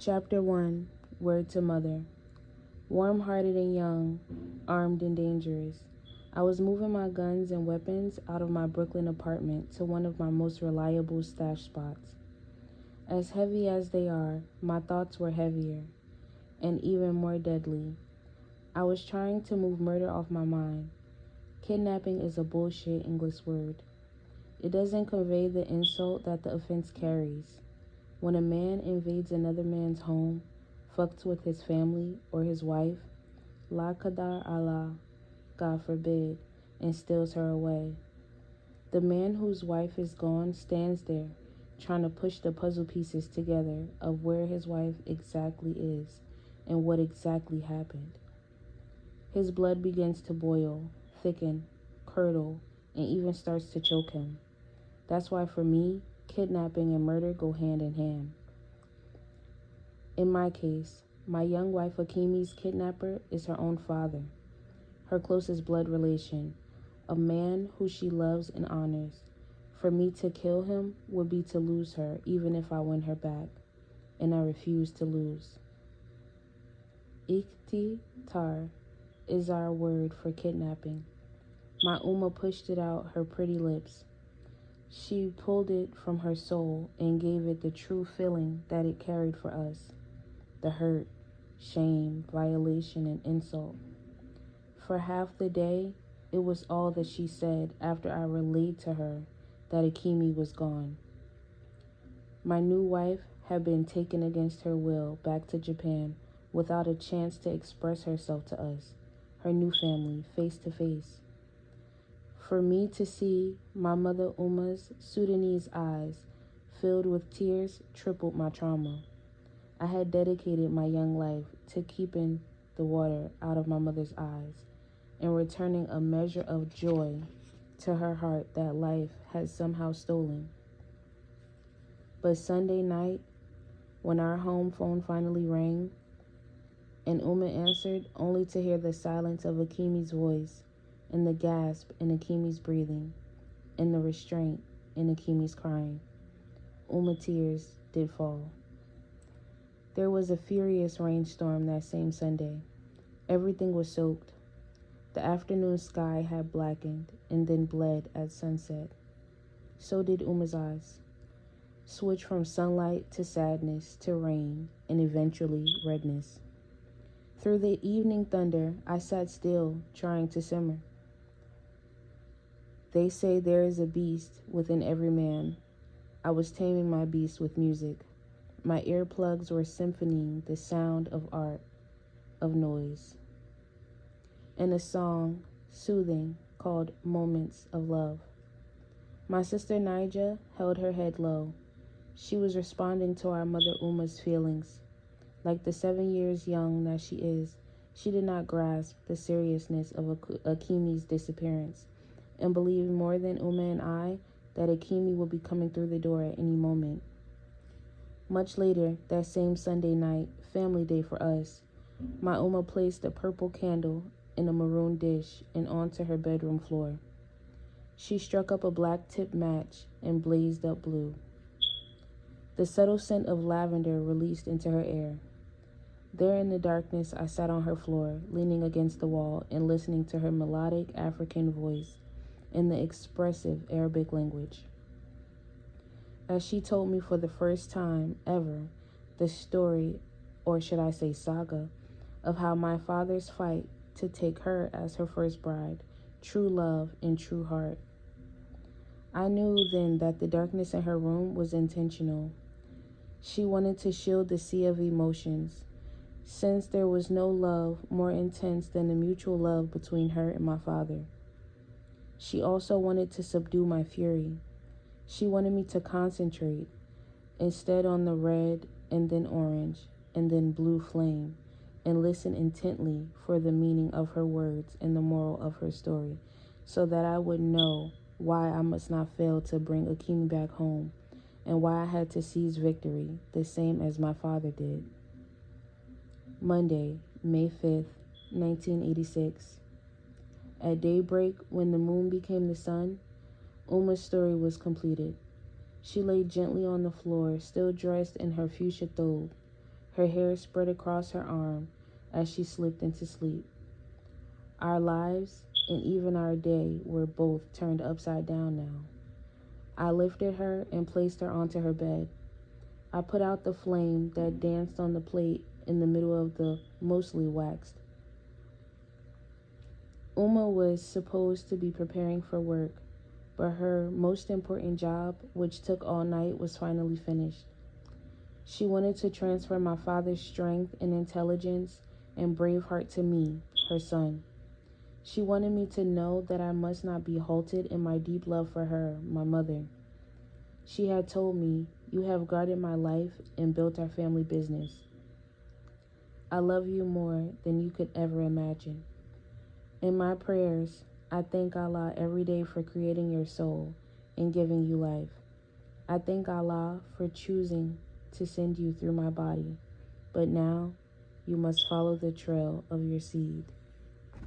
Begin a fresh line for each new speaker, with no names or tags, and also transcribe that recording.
Chapter 1. Word to Mother. Warm-hearted and young, armed and dangerous, I was moving my guns and weapons out of my Brooklyn apartment to one of my most reliable stash spots. As heavy as they are, my thoughts were heavier, and even more deadly. I was trying to move murder off my mind. Kidnapping is a bullshit English word. It doesn't convey the insult that the offense carries. When a man invades another man's home, fucks with his family or his wife, la qadar Allah, God forbid, and steals her away. The man whose wife is gone stands there, trying to push the puzzle pieces together of where his wife exactly is and what exactly happened. His blood begins to boil, thicken, curdle, and even starts to choke him. That's why for me, kidnapping and murder go hand in hand. In my case, my young wife Akimi's kidnapper is her own father, her closest blood relation, a man who she loves and honors. For me to kill him would be to lose her, even if I win her back, and I refuse to lose. Ikhtitar is our word for kidnapping. My pushed it out her pretty lips. She pulled it from her soul and gave it the true feeling that it carried for us. The hurt, shame, violation, and insult. For half the day, it was all that she said after I relayed to her that Akimi was gone. My new wife had been taken against her will back to Japan without a chance to express herself to us, her new family, face to face. For me to see my mother Uma's Sudanese eyes filled with tears tripled my trauma. I had dedicated my young life to keeping the water out of my mother's eyes and returning a measure of joy to her heart that life had somehow stolen. But Sunday night, when our home phone finally rang, and answered only to hear the silence of Akimi's voice and the gasp in Akimi's breathing and the restraint in Akimi's crying, tears did fall. There was a furious rainstorm that same Sunday. Everything was soaked. The afternoon sky had blackened and then bled at sunset. So did Uma's eyes, switched from sunlight to sadness to rain and eventually redness. Through the evening thunder, I sat still, trying to simmer. They say there is a beast within every man. I was taming my beast with music. My earplugs were symphonying the sound of art, of noise. And a song, soothing, called Moments of Love. My sister Nija held her head low. She was responding to our mother Uma's feelings. Like the 7 years young that she is, she did not grasp the seriousness of Akimi's disappearance and believed more than Uma and I that Akimi would be coming through the door at any moment. Much later, that same Sunday night, family day for us, my placed a purple candle in a maroon dish and onto her bedroom floor. She struck up a black-tipped match and blazed up blue. The subtle scent of lavender released into her air. There in the darkness, I sat on her floor, leaning against the wall and listening to her melodic African voice in the expressive Arabic language. As she told me for the first time ever the story, or should I say saga, of how my father's fight to take her as her first bride, true love and true heart. I knew then that the darkness in her room was intentional. She wanted to shield the sea of emotions, since there was no love more intense than the mutual love between her and my father. She also wanted to subdue my fury. She wanted me to concentrate, instead on the red and then orange and then blue flame, and listen intently for the meaning of her words and the moral of her story, so that I would know why I must not fail to bring Akimi back home, and why I had to seize victory, the same as my father did. Monday, May 5th, 1986. At daybreak, when the moon became the sun, Uma's story was completed. She lay gently on the floor, still dressed in her fuchsia thobe, her hair spread across her arm as she slipped into sleep. Our lives and even our day were both turned upside down now. I lifted her and placed her onto her bed. I put out the flame that danced on the plate in the middle of the mostly waxed. Uma was supposed to be preparing for work, but her most important job, which took all night, was finally finished. She wanted to transfer my father's strength and intelligence and brave heart to me, her son. She wanted me to know that I must not be halted in my deep love for her, my mother. She had told me, "You have guarded my life and built our family business. I love you more than you could ever imagine." In my prayers, I thank Allah every day for creating your soul and giving you life. I thank Allah for choosing to send you through my body, but now you must follow the trail of your seed.